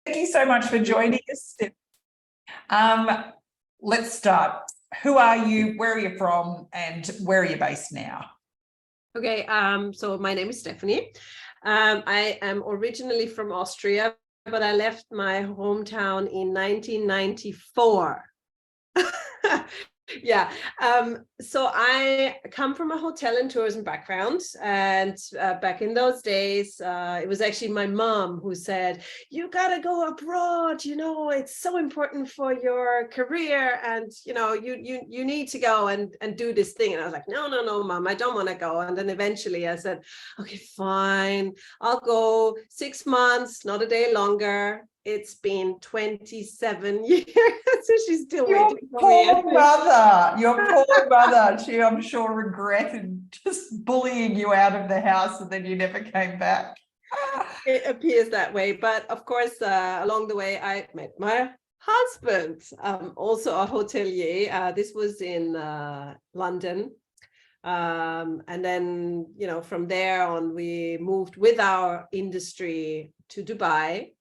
Thank you so much for joining us, Steph. Let's start. Who are you? Where are you from? And where are you based now? Okay, so my name is Stephanie. I am originally from Austria, but I left my hometown in 1994. Yeah, so I come from a hotel and tourism background, and back in those days, it was actually my mom who said, you gotta go abroad, it's so important for your career, and you need to go and do this thing. And I was like, no, mom, I don't want to go. And then eventually I said, okay, fine, I'll go 6 months, not a day longer. It's been 27 years, so she's still waiting for me. Your poor mother, she, I'm sure, regretted just bullying you out of the house, and then you never came back. It appears that way, but of course, along the way, I met my husband, also a hotelier. This was in London. And then, from there on, we moved with our industry to Dubai.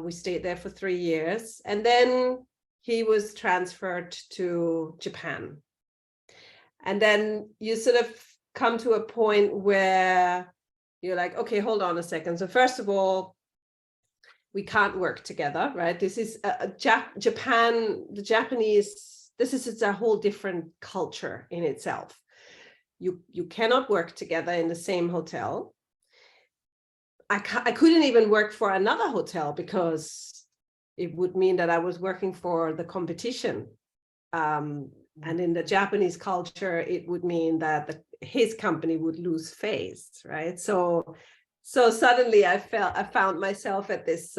We stayed there for 3 years, and then he was transferred to Japan. And then you sort of come to a point where you're like, okay, hold on a second. So first of all, we can't work together, right? This is Japan, the Japanese, it's a whole different culture in itself. You cannot work together in the same hotel. I couldn't even work for another hotel because it would mean that I was working for the competition. And in the Japanese culture, it would mean that his company would lose face, right? So suddenly I found myself at this,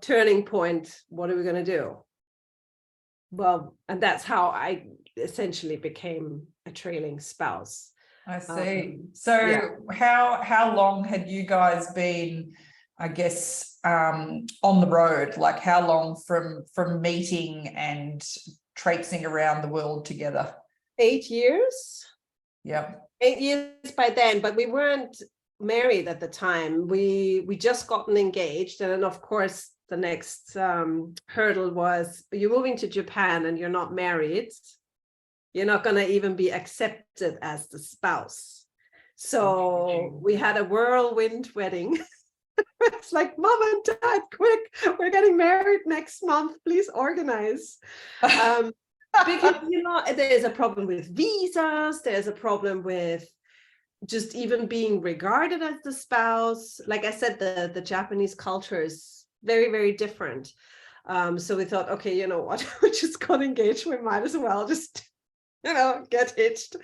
turning point. What are we going to do? Well, and that's how I essentially became a trailing spouse. I see. So how long had you guys been, I guess, on the road? Like how long from meeting and traipsing around the world together? 8 years. Yep. 8 years by then, but we weren't married at the time. We just gotten engaged. And then of course the next hurdle was, you're moving to Japan and you're not married. You're not going to even be accepted as the spouse. So we had a whirlwind wedding. It's like, mom and dad, quick, we're getting married next month. Please organize. Because, there's a problem with visas. There's a problem with just even being regarded as the spouse. Like I said, the Japanese culture is very, very different. So we thought, okay, you know what? We just got engaged. We might as well just get hitched.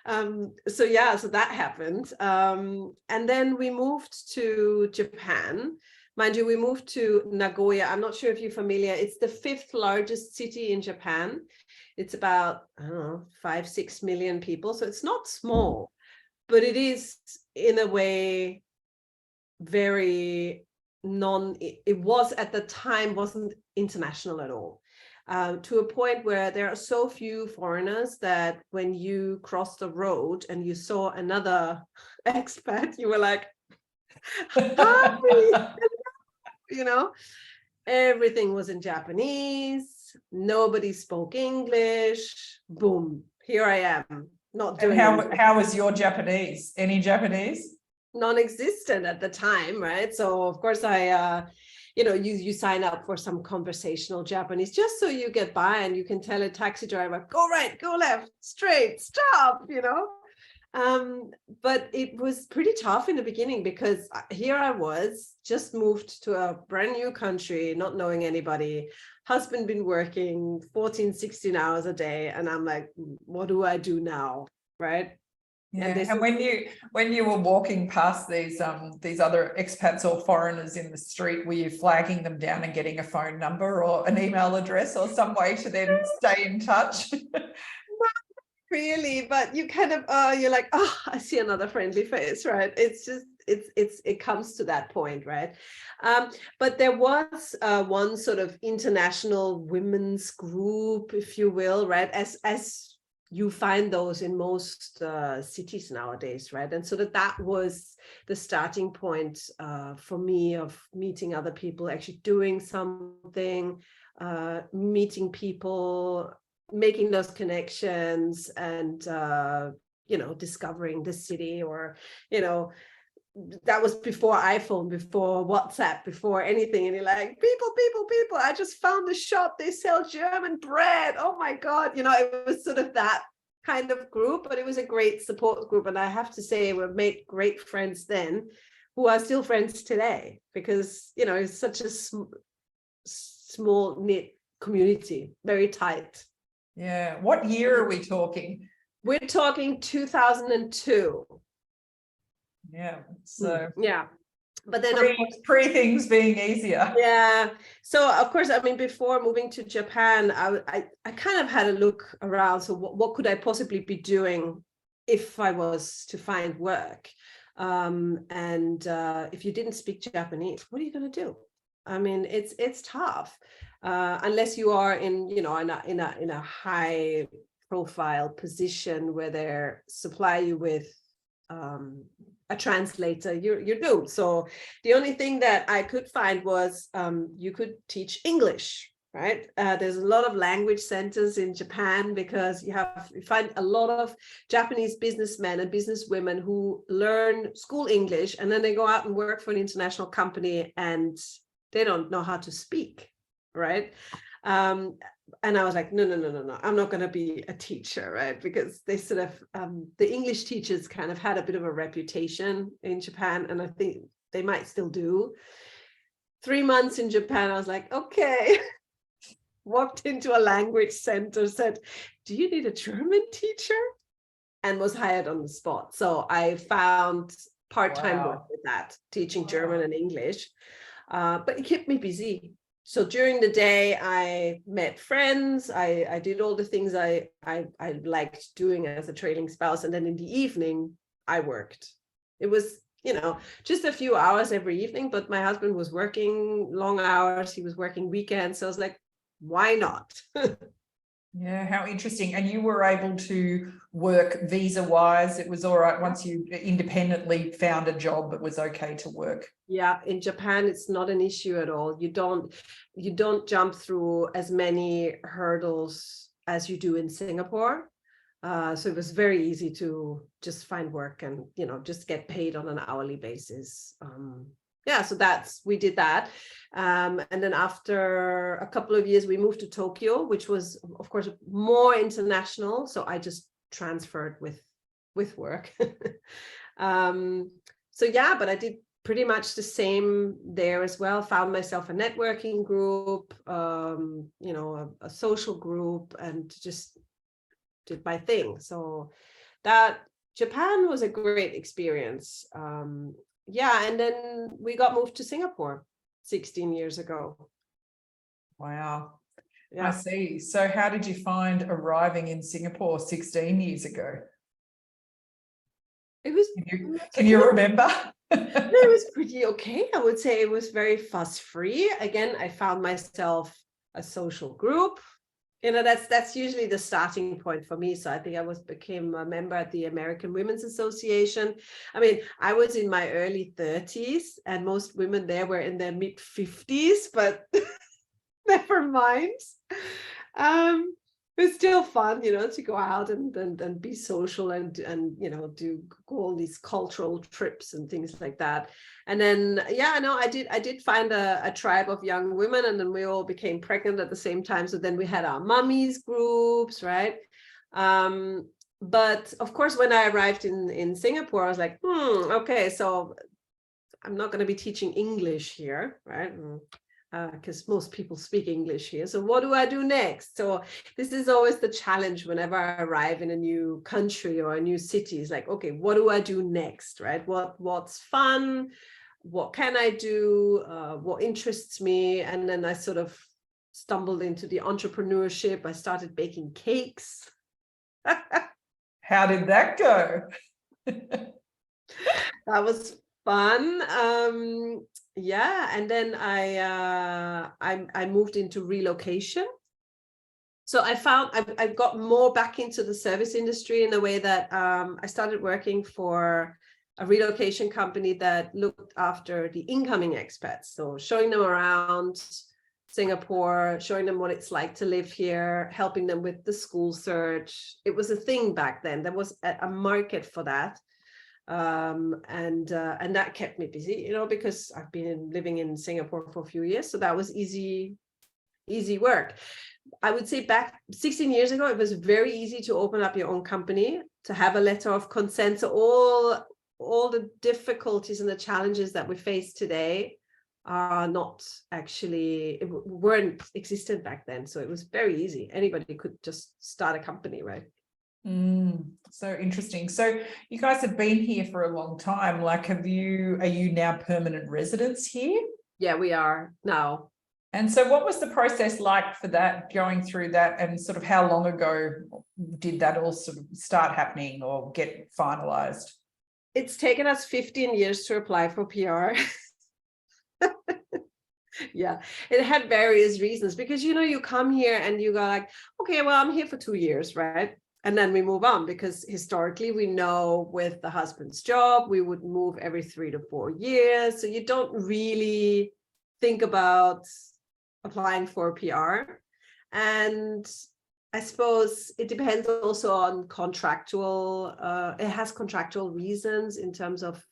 So that happened. And then we moved to Japan. Mind you, we moved to Nagoya. I'm not sure if you're familiar. It's the 5th largest city in Japan. It's about, 5-6 million people. So it's not small, but it is in a way very it was at the time, wasn't international at all. To a point where there are so few foreigners that when you crossed the road and you saw another expat, you were like, hi, everything was in Japanese. Nobody spoke English. Boom, here I am. Not doing anything. How was your Japanese? Any Japanese? Non-existent at the time, right? So of course I you sign up for some conversational Japanese just so you get by, and you can tell a taxi driver, go right, go left, straight, stop, but it was pretty tough in the beginning because here I was, just moved to a brand new country, not knowing anybody, husband been working 14-16 hours a day, and I'm like, what do I do now, right? Yeah, and when you were walking past these other expats or foreigners in the street, were you flagging them down and getting a phone number or an email address or some way to then stay in touch? Not really, but you kind of you're like, oh, I see another friendly face, right? It's just it comes to that point, right? But there was one sort of international women's group, if you will, right? As you find those in most cities nowadays, right? And so that was the starting point for me of meeting other people, actually doing something, meeting people, making those connections, and discovering the city. Or that was before iPhone, before WhatsApp, before anything. And you're like, people, I just found a shop, they sell German bread. Oh my God. It was sort of that kind of group, but it was a great support group. And I have to say, we've made great friends then, who are still friends today, because, it's such a small knit community, very tight. Yeah. What year are we talking? We're talking 2002. Yeah. So yeah. But then pre things being easier. Yeah. So of course, I mean, before moving to Japan, I kind of had a look around. So what could I possibly be doing if I was to find work? And if you didn't speak Japanese, what are you going to do? I mean, it's tough unless you are in a high profile position where they supply you with a translator, you're doomed. So the only thing that I could find was you could teach English, right? There's a lot of language centers in Japan, because you find a lot of Japanese businessmen and businesswomen who learn school English, and then they go out and work for an international company and they don't know how to speak, right? And I was like, no, I'm not going to be a teacher, right? Because they sort of, the English teachers kind of had a bit of a reputation in Japan, and I think they might still do. 3 months in Japan, I was like, okay. Walked into a language center, said, do you need a German teacher? And was hired on the spot. So I found part-time work with that, teaching German and English. But it kept me busy. So during the day, I met friends. I did all the things I liked doing as a trailing spouse. And then in the evening, I worked. It was, just a few hours every evening, but my husband was working long hours. He was working weekends. So I was like, why not? Yeah, how interesting. And you were able to work visa-wise. It was all right once you independently found a job, it was okay to work. Yeah, in Japan, it's not an issue at all. You don't jump through as many hurdles as you do in Singapore. So it was very easy to just find work and, just get paid on an hourly basis. So we did that. And then after a couple of years, we moved to Tokyo, which was, of course, more international. So I just transferred with work. But I did pretty much the same there as well. Found myself a networking group, a social group, and just did my thing. So that Japan was a great experience. And then we got moved to Singapore 16 years ago. Wow. Yeah. I see. So how did you find arriving in Singapore 16 years ago? It was. Can you remember? It was pretty okay. I would say it was very fuss-free. Again, I found myself a social group. That's usually the starting point for me. So I think I became a member at the American Women's Association. I mean, I was in my early 30s, and most women there were in their mid 50s, but never mind. It's still fun, to go out and be social and do go all these cultural trips and things like that. And then I did find a tribe of young women, and then we all became pregnant at the same time. So then we had our mummies groups, right? But of course, when I arrived in Singapore, I was like, okay, so I'm not going to be teaching English here, right? Because most people speak English here. So what do I do next? So this is always the challenge whenever I arrive in a new country or a new city. It's like, okay, what do I do next, right? What's fun? What can I do? What interests me? And then I sort of stumbled into the entrepreneurship. I started baking cakes. How did that go? That was fun. And then I moved into relocation. So I found I got more back into the service industry in a way that I started working for a relocation company that looked after the incoming expats. So showing them around Singapore, showing them what it's like to live here, helping them with the school search. It was a thing back then. There was a market for that. And that kept me busy, you know, because I've been living in Singapore for a few years. So that was easy work. I would say back 16 years ago, it was very easy to open up your own company, to have a letter of consent. So all the difficulties and the challenges that we face today are not actually, weren't existent back then. So it was very easy. Anybody could just start a company, right? So interesting. So you guys have been here for a long time. Like, are you now permanent residents here? Yeah, we are now. And so what was the process like for that, going through that, and sort of how long ago did that all sort of start happening or get finalized? It's taken us 15 years to apply for PR. Yeah, it had various reasons, because, you know, you come here and you go like, okay, well, I'm here for 2 years, right? And then we move on, because historically we know with the husband's job, we would move every 3 to 4 years. So you don't really think about applying for PR. And I suppose it depends also on contractual, it has contractual reasons in terms of,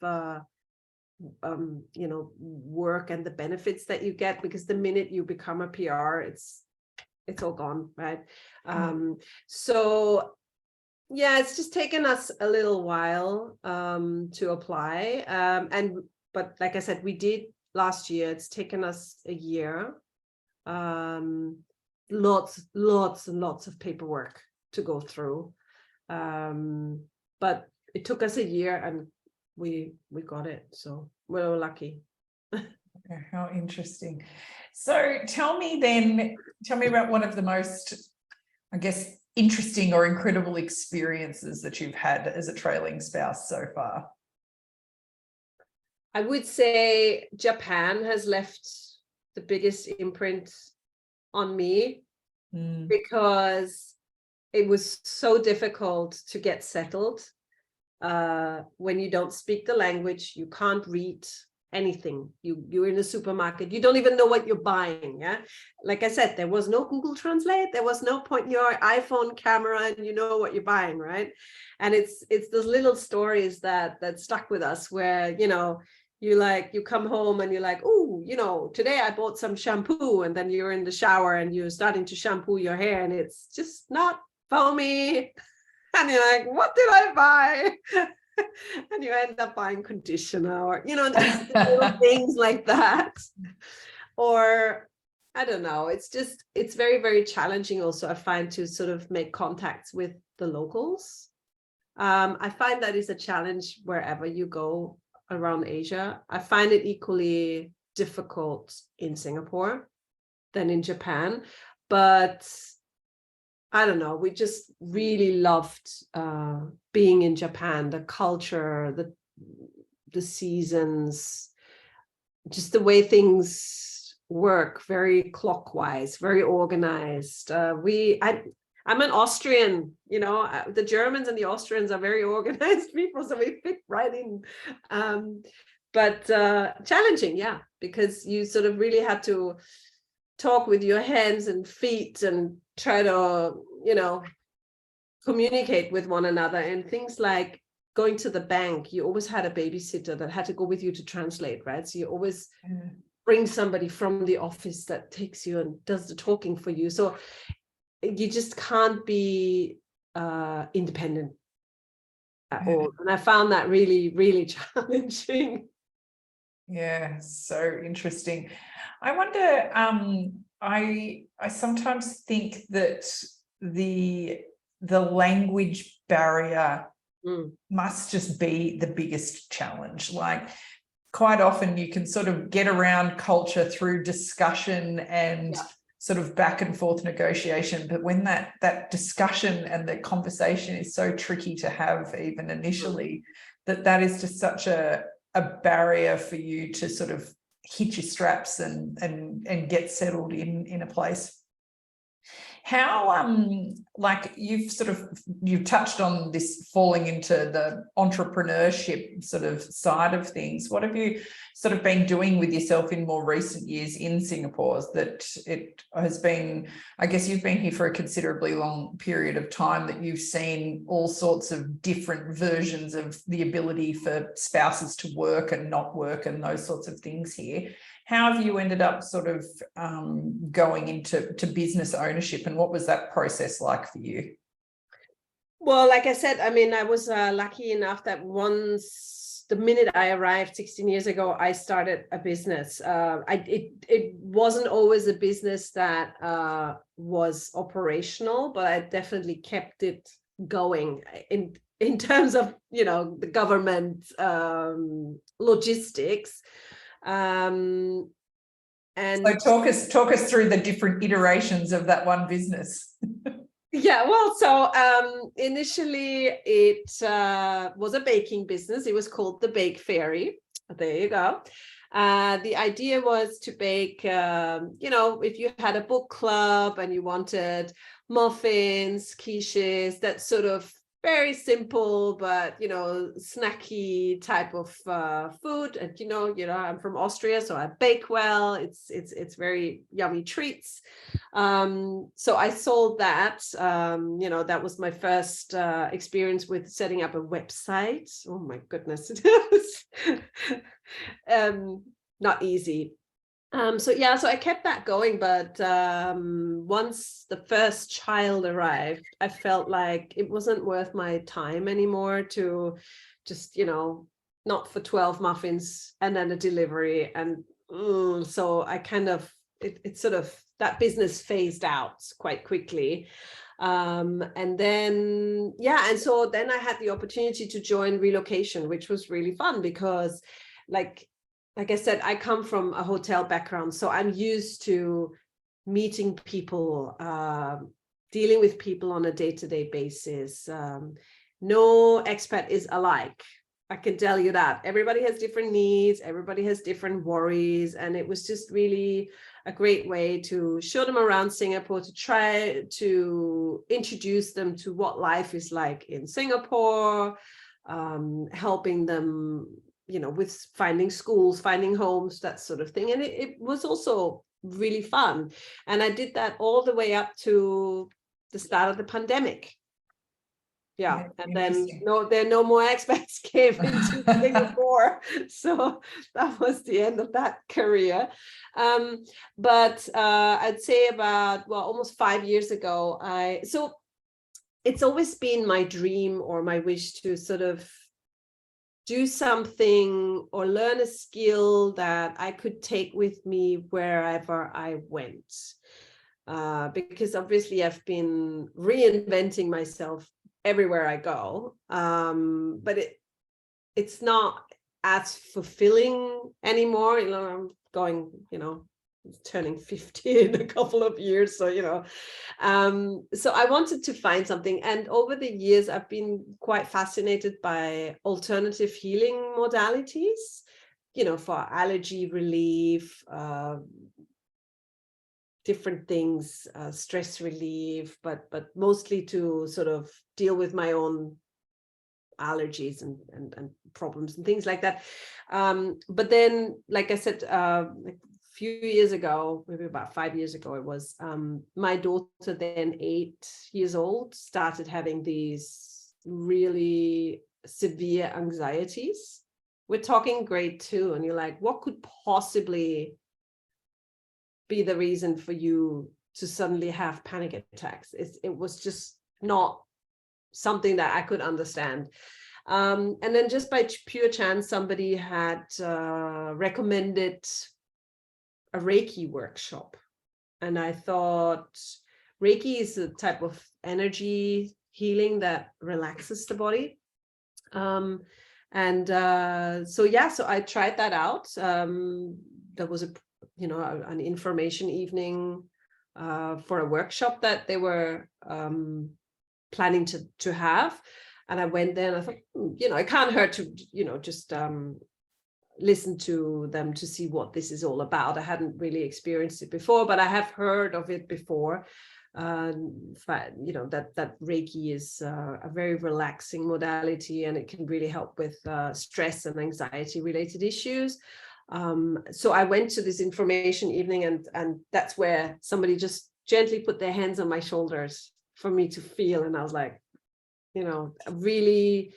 you know, work and the benefits that you get, because the minute you become a PR, it's all gone, right? So yeah, it's just taken us a little while to apply. But like I said, we did last year. It's taken us a year. Lots and lots of paperwork to go through. But it took us a year and we got it. So we're lucky. Okay, how interesting. So tell me about one of the most, I guess, interesting or incredible experiences that you've had as a trailing spouse so far. I would say Japan has left the biggest imprint on me, because it was so difficult to get settled. When you don't speak the language, you can't read anything. You're in a supermarket, you don't even know what you're buying. Yeah, like I said, there was no Google Translate, there was no point in your iPhone camera and you know what you're buying, right? And it's those little stories that stuck with us, where, you know, you come home and you're like, oh, you know, today I bought some shampoo, and then you're in the shower and you're starting to shampoo your hair and it's just not foamy. And you're like, what did I buy? And you end up buying conditioner, or, you know, little things like that. Or I don't know, it's very, very challenging also, I find, to sort of make contacts with the locals. I find that is a challenge wherever you go around Asia. I find it equally difficult in Singapore than in Japan, but I don't know, we just really loved being in Japan, the culture, the seasons, just the way things work, very clockwise, very organized. I'm an Austrian, you know, the Germans and the Austrians are very organized people, so we fit right in. But challenging, yeah, because you sort of really had to talk with your hands and feet and try to, you know, communicate with one another. And things like going to the bank, you always had a babysitter that had to go with you to translate, right? So you always bring somebody from the office that takes you and does the talking for you. So you just can't be independent at all. And I found that really, really challenging. Yeah, so interesting. I wonder, I sometimes think that the language barrier must just be the biggest challenge. Like, quite often you can sort of get around culture through discussion and sort of back and forth negotiation, but when that discussion and the conversation is so tricky to have, even initially, that is just such a barrier for you to sort of hit your straps and get settled in a place. How like you've touched on this falling into the entrepreneurship sort of side of things. What have you sort of been doing with yourself in more recent years in Singapore? That it has been, I guess you've been here for a considerably long period of time, that you've seen all sorts of different versions of the ability for spouses to work and not work and those sorts of things here. How have you ended up sort of going into business ownership, and what was that process like for you? Well, like I said, I mean, I was lucky enough that once the minute I arrived 16 years ago, I started a business. It wasn't always a business that was operational, but I definitely kept it going in terms of, you know, the government logistics. And so talk us through the different iterations of that one business. Yeah, well, so initially it was a baking business. It was called the Bake Fairy. There you go. The idea was to bake, you know, if you had a book club and you wanted muffins, quiches, that sort of very simple, but, you know, snacky type of food. And, you know, I'm from Austria, so I bake well. It's very yummy treats. So I sold that. You know, that was my first experience with setting up a website. Oh my goodness, it was not easy. So I kept that going, but once the first child arrived, I felt like it wasn't worth my time anymore to just, you know, not for 12 muffins and then a delivery. And so I kind of, it sort of, that business phased out quite quickly. And so then I had the opportunity to join relocation, which was really fun because like I said, I come from a hotel background, so I'm used to meeting people, dealing with people on a day-to-day basis. No expat is alike. I can tell you that. Everybody has different needs, everybody has different worries, and it was just really a great way to show them around Singapore, to try to introduce them to what life is like in Singapore, helping them, you know, with finding schools, finding homes, that sort of thing. And it was also really fun. And I did that all the way up to the start of the pandemic. Yeah. And then no more expats came into Singapore. So that was the end of that career. But I'd say about, well, almost 5 years ago, so it's always been my dream or my wish to sort of do something or learn a skill that I could take with me wherever I went. Because obviously I've been reinventing myself everywhere I go. But it's not as fulfilling anymore. You know, I'm going, you know, turning 50 in a couple of years, so so I wanted to find something. And over the years I've been quite fascinated by alternative healing modalities, you know, for allergy relief, different things, stress relief, but mostly to sort of deal with my own allergies and problems and things like that. But then, like I said, like few years ago, maybe about 5 years ago, it was, my daughter, then 8 years old, started having these really severe anxieties. We're talking grade 2, and you're like, what could possibly be the reason for you to suddenly have panic attacks? It was just not something that I could understand. And then just by pure chance, somebody had recommended a Reiki workshop. And I thought Reiki is a type of energy healing that relaxes the body. So I tried that out. There was an information evening for a workshop that they were planning to have. And I went there and I thought, it can't hurt to, just listen to them to see what this is all about. I hadn't really experienced it before, but I have heard of it before. that Reiki is a very relaxing modality, and it can really help with stress and anxiety related issues. So I went to this information evening, and that's where somebody just gently put their hands on my shoulders for me to feel. And I was like, really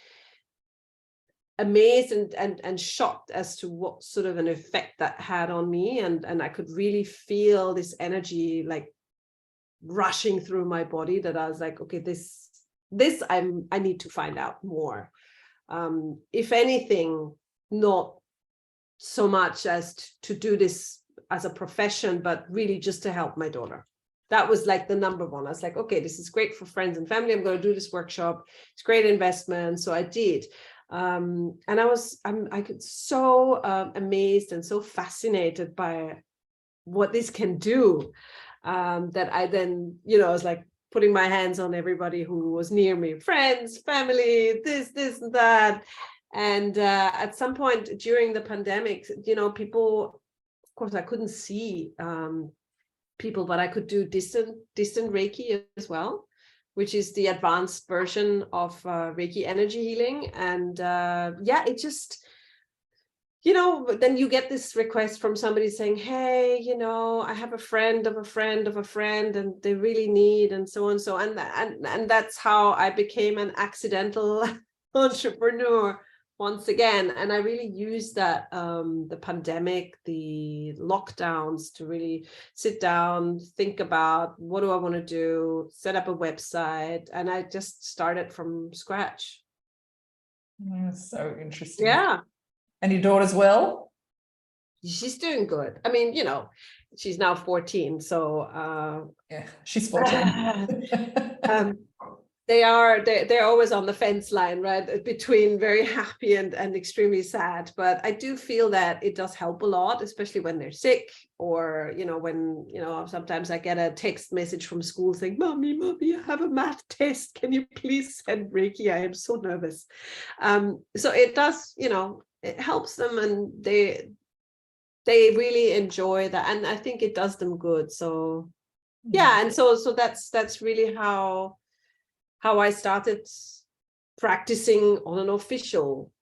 amazed and shocked as to what sort of an effect that had on me. And I could really feel this energy like rushing through my body, that I was like, okay, this I need to find out more. If anything, not so much as to do this as a profession, but really just to help my daughter. That was like the number one. I was like, okay, this is great for friends and family. I'm going to do this workshop. It's great investment. So I did. And I get so amazed and so fascinated by what this can do, that I then, I was like putting my hands on everybody who was near me, friends, family, this and that. And at some point during the pandemic, people, of course, I couldn't see people, but I could do distant Reiki as well, which is the advanced version of Reiki energy healing. And it just, then you get this request from somebody saying, hey, I have a friend of a friend of a friend, and they really need, and so on. So, and that's how I became an accidental entrepreneur once again. And I really used that, the pandemic, the lockdowns, to really sit down, think about, what do I want to do, set up a website. And I just started from scratch. So interesting. Yeah. And your daughter's well? She's doing good. I mean, she's now 14. So yeah, she's 14. They're always on the fence line, right, between very happy and extremely sad. But I do feel that it does help a lot, especially when they're sick, or when sometimes I get a text message from school saying, mommy, I have a math test, can you please send Reiki? I am so nervous. So it does, it helps them, and they really enjoy that, and I think it does them good. So yeah, and so that's really how I started practicing on an official,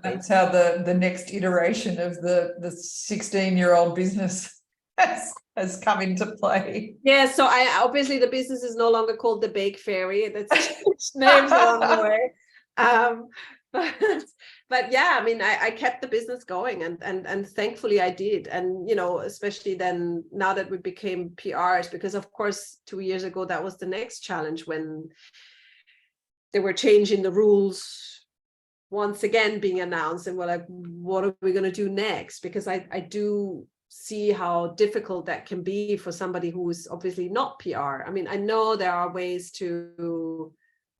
That's how the next iteration of the 16-year-old business has come into play. Yeah, so I obviously, the business is no longer called the Bake Fairy. That's changed names along the way. But yeah, I mean, I kept the business going, and thankfully I did. And especially then, now that we became PRs, because of course 2 years ago that was the next challenge, when they were changing the rules once again being announced, and we're like, what are we going to do next? Because I do see how difficult that can be for somebody who is obviously not PR. I mean, I know there are ways to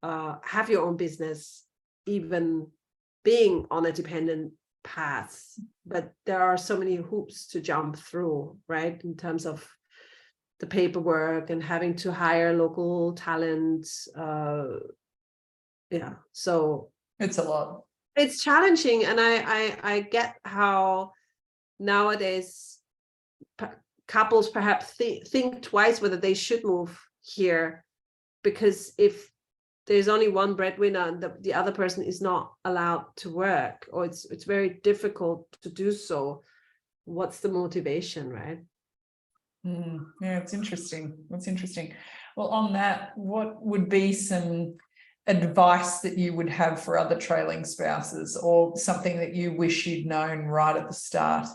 have your own business, even being on a dependent path, but there are so many hoops to jump through, right, in terms of the paperwork and having to hire local talent. So it's a lot. It's challenging, and I get how nowadays couples perhaps think twice whether they should move here, because if there's only one breadwinner and the other person is not allowed to work, or it's very difficult to do so, what's the motivation, right? Yeah, it's interesting. It's interesting. Well, on that, what would be some advice that you would have for other trailing spouses, or something that you wish you'd known right at the start?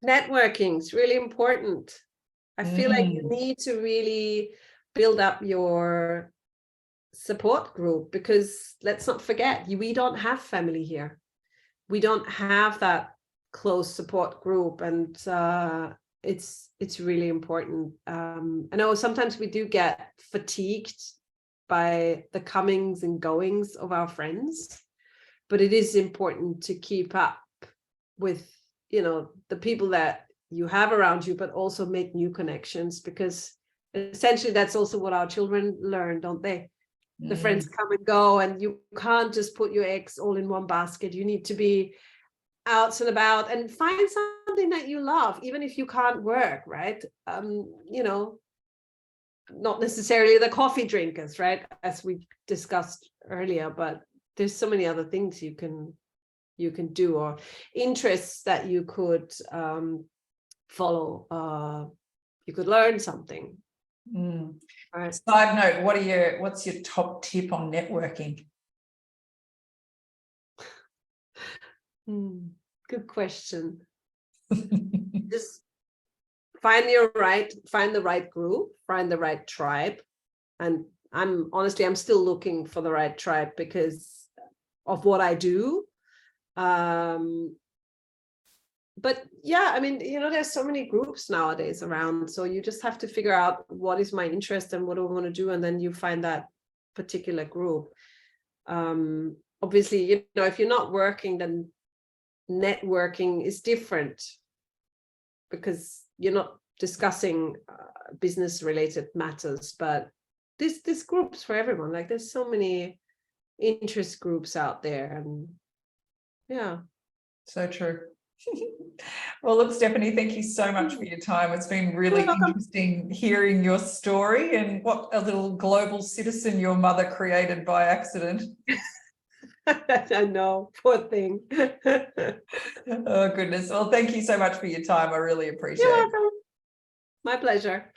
Networking is really important. I feel like you need to really build up your support group, because let's not forget, we don't have family here. We don't have that close support group, and it's really important. I know sometimes we do get fatigued by the comings and goings of our friends, but it is important to keep up with the people that you have around you, but also make new connections, because essentially that's also what our children learn, don't they? The friends come and go, and you can't just put your eggs all in one basket. You need to be out and about, and find something that you love, even if you can't work, right? You know, not necessarily the coffee drinkers, right? As we discussed earlier, but there's so many other things you can do, or interests that you could follow. You could learn something. Right. Side note, what's your top tip on networking? Good question. Just find the right group, find the right tribe. And I'm still looking for the right tribe because of what I do. But yeah, I mean, you know, there's so many groups nowadays around, so you just have to figure out what is my interest and what do I want to do, and then you find that particular group. Obviously, you know, if you're not working, then networking is different because you're not discussing business related matters, but this groups for everyone. Like, there's so many interest groups out there, and yeah. So true. Well, look, Stephanie, thank you so much for your time. It's been really interesting hearing your story and what a little global citizen your mother created by accident. I know, poor thing. Oh, goodness. Well, thank you so much for your time. I really appreciate it. You're welcome. My pleasure.